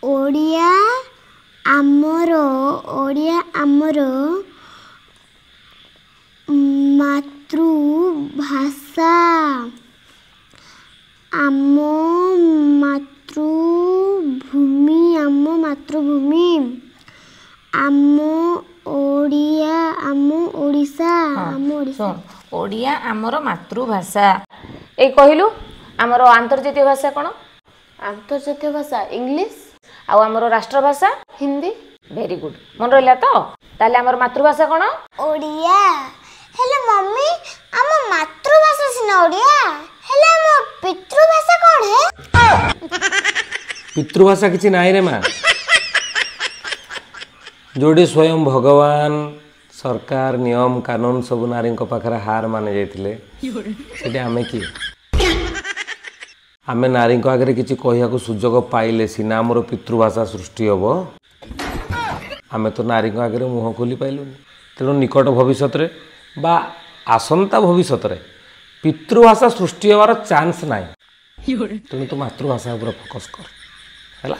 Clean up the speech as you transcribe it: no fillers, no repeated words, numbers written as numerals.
ଓଡ଼ିଆ ଆମର ମାତୃଭାଷା। ଆମ ମାତୃଭୂମି ଆମ ଓଡ଼ିଶା। ଶୁଣ, ଓଡ଼ିଆ ଆମର ମାତୃଭାଷା। ଏଇ କହିଲୁ ଆମର ଆନ୍ତର୍ଜାତୀୟ ଭାଷା କ'ଣ? ଆନ୍ତର୍ଜାତୀୟ ଭାଷା ଇଂଲିଶ, ଆଉ ଆମର ରାଷ୍ଟ୍ରଭାଷା ହିନ୍ଦୀ। ଭେରି ଗୁଡ୍, ମନେ ରହିଲା ତ? ତାହେଲେ ଆମର ମାତୃଭାଷା କ'ଣ? ଓଡ଼ିଆ। ହେଲେ ମମ୍ମି, ଆମ ମାତୃଭାଷା ସିନା ଓଡ଼ିଆ, ହେଲେ ଆମ ପିତୃଭାଷା କ'ଣ ହେ? ପିତୃଭାଷା କିଛି ନାହିଁ ରେ ମା। ଯୋଉଠି ସ୍ୱୟଂ ଭଗବାନ, ସରକାର, ନିୟମ କାନୁନ ସବୁ ନାରୀଙ୍କ ପାଖରେ ହାର ମାନି ଯାଇଥିଲେ, ସେଠି ଆମେ କିଏ? ଆମେ ନାରୀଙ୍କ ଆଗରେ କିଛି କହିବାକୁ ସୁଯୋଗ ପାଇଲେ ସିନା ଆମର ପିତୃଭାଷା ସୃଷ୍ଟି ହେବ। ଆମେ ତ ନାରୀଙ୍କ ଆଗରେ ମୁହଁ ଖୋଲି ପାଇଲୁନି। ତେଣୁ ନିକଟ ଭବିଷ୍ୟତରେ ବା ଆସନ୍ତା ଭବିଷ୍ୟତରେ ପିତୃଭାଷା ସୃଷ୍ଟି ହେବାର ଚାନ୍ସ ନାହିଁ। ତେଣୁ ତୁ ମାତୃଭାଷା ଉପରେ ଫୋକସ୍ କର, ହେଲା?